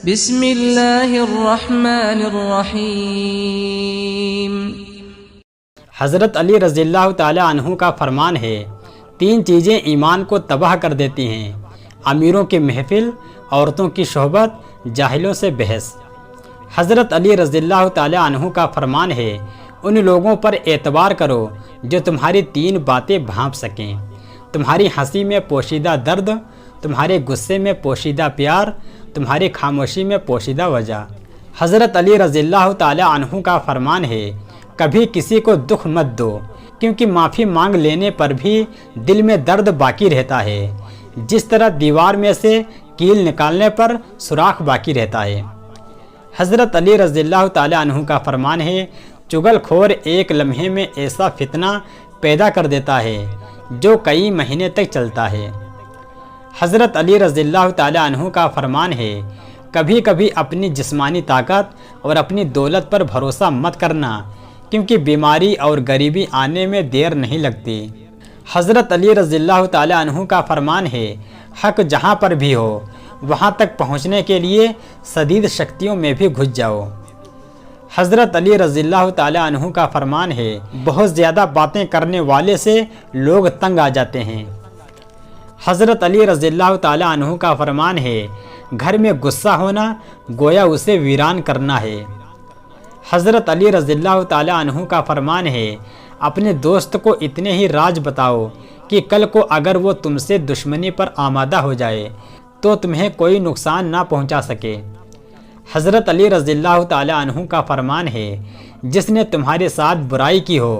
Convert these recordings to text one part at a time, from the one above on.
بسم اللہ الرحمن الرحیم۔ حضرت علی رضی اللہ تعالی عنہ کا فرمان ہے، 3 چیزیں ایمان کو تباہ کر دیتی ہیں: امیروں کی محفل، عورتوں کی صحبت، جاہلوں سے بحث۔ حضرت علی رضی اللہ تعالی عنہ کا فرمان ہے، ان لوگوں پر اعتبار کرو جو تمہاری 3 باتیں بھانپ سکیں: تمہاری ہنسی میں پوشیدہ درد، تمہارے غصے میں پوشیدہ پیار، تمہاری خاموشی میں پوشیدہ وجہ۔ حضرت علی رضی اللہ تعالی عنہ کا فرمان ہے، کبھی کسی کو دکھ مت دو، کیونکہ معافی مانگ لینے پر بھی دل میں درد باقی رہتا ہے، جس طرح دیوار میں سے کیل نکالنے پر سوراخ باقی رہتا ہے۔ حضرت علی رضی اللہ تعالی عنہ کا فرمان ہے، چغل خور ایک لمحے میں ایسا فتنہ پیدا کر دیتا ہے جو کئی مہینے تک چلتا ہے۔ حضرت علی رضی اللہ تعالی عنہ کا فرمان ہے، کبھی کبھی اپنی جسمانی طاقت اور اپنی دولت پر بھروسہ مت کرنا، کیونکہ بیماری اور غریبی آنے میں دیر نہیں لگتی۔ حضرت علی رضی اللہ تعالی عنہ کا فرمان ہے، حق جہاں پر بھی ہو وہاں تک پہنچنے کے لیے شدید شکتیوں میں بھی گھس جاؤ۔ حضرت علی رضی اللہ تعالی عنہ کا فرمان ہے، بہت زیادہ باتیں کرنے والے سے لوگ تنگ آ جاتے ہیں۔ حضرت علی رضی اللہ تعالی عنہ کا فرمان ہے، گھر میں غصہ ہونا گویا اسے ویران کرنا ہے۔ حضرت علی رضی اللہ تعالی عنہ کا فرمان ہے، اپنے دوست کو اتنے ہی راز بتاؤ کہ کل کو اگر وہ تم سے دشمنی پر آمادہ ہو جائے تو تمہیں کوئی نقصان نہ پہنچا سکے۔ حضرت علی رضی اللہ تعالی عنہ کا فرمان ہے، جس نے تمہارے ساتھ برائی کی ہو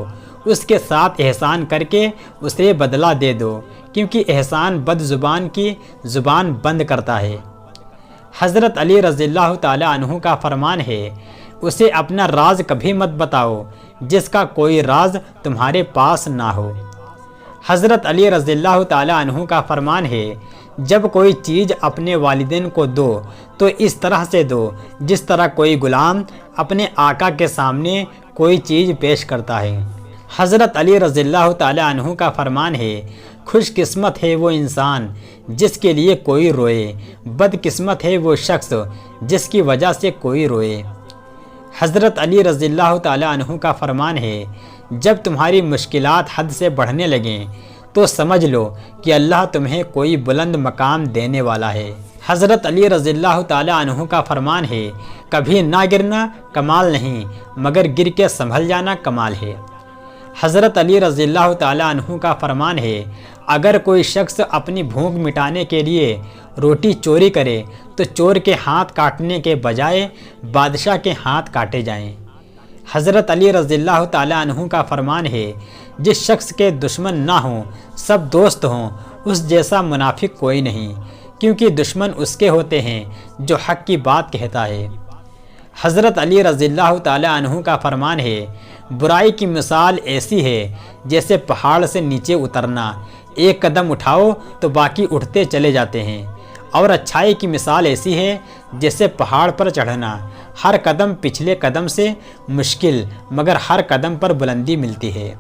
اس کے ساتھ احسان کر کے اسے بدلہ دے دو، کیونکہ احسان بد زبان کی زبان بند کرتا ہے۔ حضرت علی رضی اللہ تعالی عنہ کا فرمان ہے، اسے اپنا راز کبھی مت بتاؤ جس کا کوئی راز تمہارے پاس نہ ہو۔ حضرت علی رضی اللہ تعالی عنہ کا فرمان ہے، جب کوئی چیز اپنے والدین کو دو تو اس طرح سے دو جس طرح کوئی غلام اپنے آقا کے سامنے کوئی چیز پیش کرتا ہے۔ حضرت علی رضی اللہ تعالی عنہ کا فرمان ہے، خوش قسمت ہے وہ انسان جس کے لیے کوئی روئے، بد قسمت ہے وہ شخص جس کی وجہ سے کوئی روئے۔ حضرت علی رضی اللہ تعالی عنہ کا فرمان ہے، جب تمہاری مشکلات حد سے بڑھنے لگیں تو سمجھ لو کہ اللہ تمہیں کوئی بلند مقام دینے والا ہے۔ حضرت علی رضی اللہ تعالی عنہ کا فرمان ہے، کبھی نہ گرنا کمال نہیں مگر گر کے سنبھل جانا کمال ہے۔ حضرت علی رضی اللہ تعالی عنہ کا فرمان ہے، اگر کوئی شخص اپنی بھوک مٹانے کے لیے روٹی چوری کرے تو چور کے ہاتھ کاٹنے کے بجائے بادشاہ کے ہاتھ کاٹے جائیں۔ حضرت علی رضی اللہ تعالی عنہ کا فرمان ہے، جس شخص کے دشمن نہ ہوں سب دوست ہوں اس جیسا منافق کوئی نہیں، کیونکہ دشمن اس کے ہوتے ہیں جو حق کی بات کہتا ہے۔ حضرت علی رضی اللہ تعالی عنہ کا فرمان ہے، برائی کی مثال ایسی ہے جیسے پہاڑ سے نیچے اترنا، ایک قدم اٹھاؤ تو باقی اٹھتے چلے جاتے ہیں، اور اچھائی کی مثال ایسی ہے جیسے پہاڑ پر چڑھنا، ہر قدم پچھلے قدم سے مشکل مگر ہر قدم پر بلندی ملتی ہے۔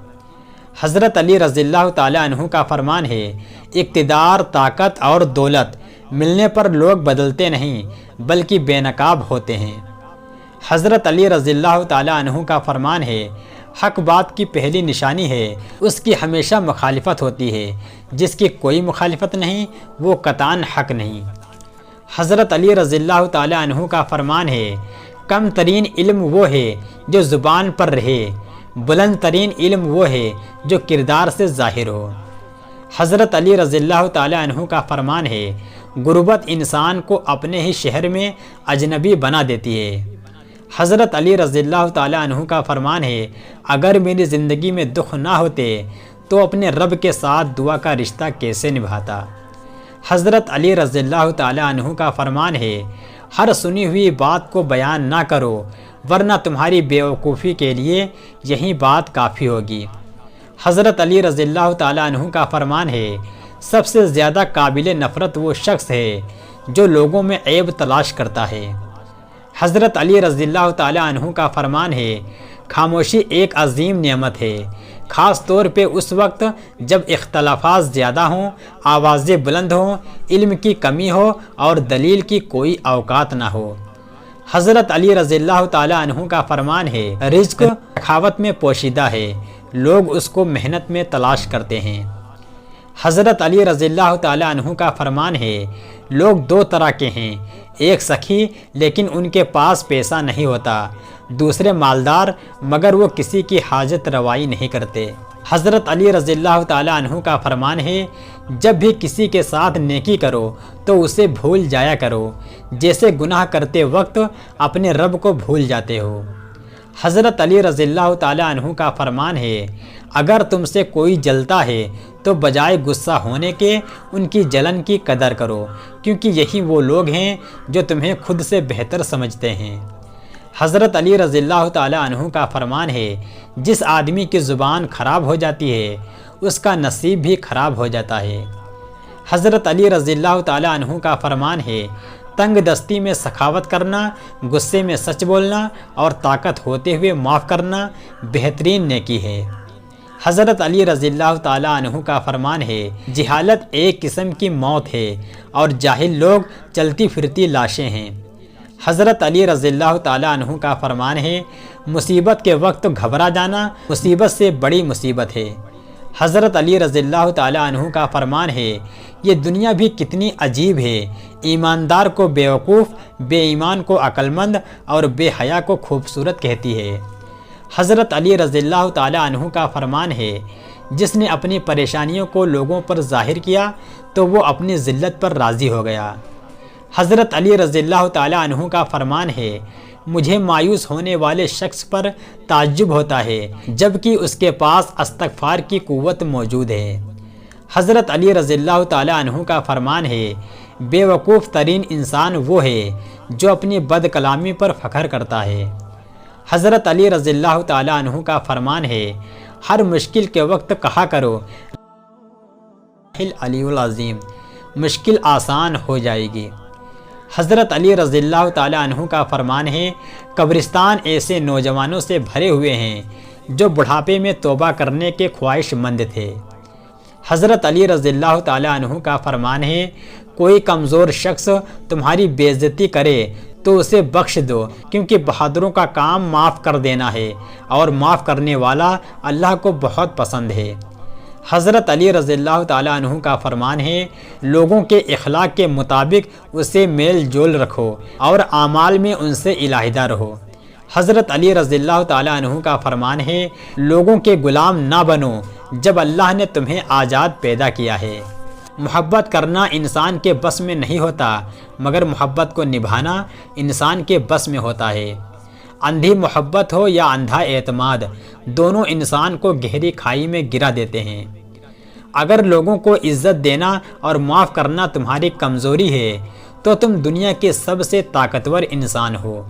حضرت علی رضی اللہ تعالی عنہ کا فرمان ہے، اقتدار، طاقت اور دولت ملنے پر لوگ بدلتے نہیں بلکہ بے نقاب ہوتے ہیں۔ حضرت علی رضی اللہ تعالی عنہ کا فرمان ہے، حق بات کی پہلی نشانی ہے اس کی ہمیشہ مخالفت ہوتی ہے، جس کی کوئی مخالفت نہیں وہ قطعاً حق نہیں۔ حضرت علی رضی اللہ تعالی عنہ کا فرمان ہے، کم ترین علم وہ ہے جو زبان پر رہے، بلند ترین علم وہ ہے جو کردار سے ظاہر ہو۔ حضرت علی رضی اللہ تعالی عنہ کا فرمان ہے، غربت انسان کو اپنے ہی شہر میں اجنبی بنا دیتی ہے۔ حضرت علی رضی اللہ تعالی عنہ کا فرمان ہے، اگر میری زندگی میں دکھ نہ ہوتے تو اپنے رب کے ساتھ دعا کا رشتہ کیسے نبھاتا۔ حضرت علی رضی اللہ تعالی عنہ کا فرمان ہے، ہر سنی ہوئی بات کو بیان نہ کرو ورنہ تمہاری بیوقوفی کے لیے یہی بات کافی ہوگی۔ حضرت علی رضی اللہ تعالی عنہ کا فرمان ہے، سب سے زیادہ قابل نفرت وہ شخص ہے جو لوگوں میں عیب تلاش کرتا ہے۔ حضرت علی رضی اللہ تعالی عنہ کا فرمان ہے، خاموشی ایک عظیم نعمت ہے، خاص طور پہ اس وقت جب اختلافات زیادہ ہوں، آوازیں بلند ہوں، علم کی کمی ہو اور دلیل کی کوئی اوقات نہ ہو۔ حضرت علی رضی اللہ تعالی عنہ کا فرمان ہے، رزق سخاوت میں پوشیدہ ہے، لوگ اس کو محنت میں تلاش کرتے ہیں۔ حضرت علی رضی اللہ تعالی عنہ کا فرمان ہے، لوگ دو طرح کے ہیں، ایک سخی لیکن ان کے پاس پیسہ نہیں ہوتا، دوسرے مالدار مگر وہ کسی کی حاجت روائی نہیں کرتے۔ حضرت علی رضی اللہ تعالی عنہ کا فرمان ہے، جب بھی کسی کے ساتھ نیکی کرو تو اسے بھول جایا کرو، جیسے گناہ کرتے وقت اپنے رب کو بھول جاتے ہو۔ حضرت علی رضی اللہ تعالی عنہ کا فرمان ہے، اگر تم سے کوئی جلتا ہے تو بجائے غصہ ہونے کے ان کی جلن کی قدر کرو، کیونکہ یہی وہ لوگ ہیں جو تمہیں خود سے بہتر سمجھتے ہیں۔ حضرت علی رضی اللہ تعالی عنہ کا فرمان ہے، جس آدمی کی زبان خراب ہو جاتی ہے اس کا نصیب بھی خراب ہو جاتا ہے۔ حضرت علی رضی اللہ تعالی عنہ کا فرمان ہے، تنگ دستی میں سخاوت کرنا، غصے میں سچ بولنا اور طاقت ہوتے ہوئے معاف کرنا بہترین نیکی ہے۔ حضرت علی رضی اللہ تعالی عنہ کا فرمان ہے، جہالت ایک قسم کی موت ہے اور جاہل لوگ چلتی پھرتی لاشیں ہیں۔ حضرت علی رضی اللہ تعالی عنہ کا فرمان ہے، مصیبت کے وقت گھبرا جانا مصیبت سے بڑی مصیبت ہے۔ حضرت علی رضی اللہ تعالی عنہ کا فرمان ہے، یہ دنیا بھی کتنی عجیب ہے، ایماندار کو بیوقوف، بے ایمان کو عقل مند اور بے حیا کو خوبصورت کہتی ہے۔ حضرت علی رضی اللہ تعالی عنہ کا فرمان ہے، جس نے اپنی پریشانیوں کو لوگوں پر ظاہر کیا تو وہ اپنی ذلت پر راضی ہو گیا۔ حضرت علی رضی اللہ تعالی عنہ کا فرمان ہے، مجھے مایوس ہونے والے شخص پر تعجب ہوتا ہے جبکہ اس کے پاس استغفار کی قوت موجود ہے۔ حضرت علی رضی اللہ تعالی عنہ کا فرمان ہے، بے وقوف ترین انسان وہ ہے جو اپنی بد کلامی پر فخر کرتا ہے۔ حضرت علی رضی اللہ تعالی عنہ کا فرمان ہے، ہر مشکل کے وقت کہا کرو علی العظیم، مشکل آسان ہو جائے گی۔ حضرت علی رضی اللہ تعالی عنہ کا فرمان ہے، قبرستان ایسے نوجوانوں سے بھرے ہوئے ہیں جو بڑھاپے میں توبہ کرنے کے خواہش مند تھے۔ حضرت علی رضی اللہ تعالی عنہ کا فرمان ہے، کوئی کمزور شخص تمہاری بے عزتی کرے تو اسے بخش دو، کیونکہ بہادروں کا کام معاف کر دینا ہے اور معاف کرنے والا اللہ کو بہت پسند ہے۔ حضرت علی رضی اللہ تعالی عنہ کا فرمان ہے، لوگوں کے اخلاق کے مطابق اسے میل جول رکھو اور اعمال میں ان سے علیحدہ رہو۔ حضرت علی رضی اللہ تعالی عنہ کا فرمان ہے، لوگوں کے غلام نہ بنو جب اللہ نے تمہیں آزاد پیدا کیا ہے۔ محبت کرنا انسان کے بس میں نہیں ہوتا، مگر محبت کو نبھانا انسان کے بس میں ہوتا ہے۔ اندھی محبت ہو یا اندھا اعتماد، دونوں انسان کو گہری کھائی میں گرا دیتے ہیں۔ اگر لوگوں کو عزت دینا اور معاف کرنا تمہاری کمزوری ہے تو تم دنیا کے سب سے طاقتور انسان ہو۔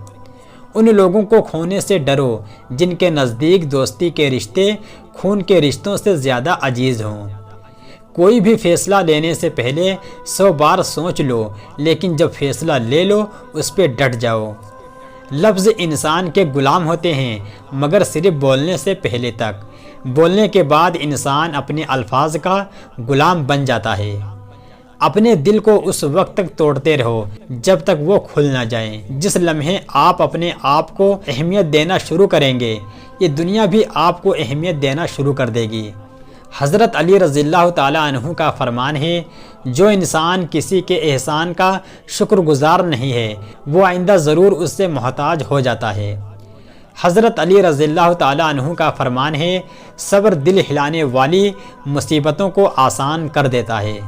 ان لوگوں کو کھونے سے ڈرو جن کے نزدیک دوستی کے رشتے خون کے رشتوں سے زیادہ عزیز ہوں۔ کوئی بھی فیصلہ لینے سے پہلے 100 بار سوچ لو، لیکن جب فیصلہ لے لو اس پہ ڈٹ جاؤ۔ لفظ انسان کے غلام ہوتے ہیں مگر صرف بولنے سے پہلے تک، بولنے کے بعد انسان اپنے الفاظ کا غلام بن جاتا ہے۔ اپنے دل کو اس وقت تک توڑتے رہو جب تک وہ کھل نہ جائیں۔ جس لمحے آپ اپنے آپ کو اہمیت دینا شروع کریں گے، یہ دنیا بھی آپ کو اہمیت دینا شروع کر دے گی۔ حضرت علی رضی اللہ تعالی عنہ کا فرمان ہے، جو انسان کسی کے احسان کا شکر گزار نہیں ہے وہ آئندہ ضرور اس سے محتاج ہو جاتا ہے۔ حضرت علی رضی اللہ تعالی عنہ کا فرمان ہے، صبر دل ہلانے والی مصیبتوں کو آسان کر دیتا ہے۔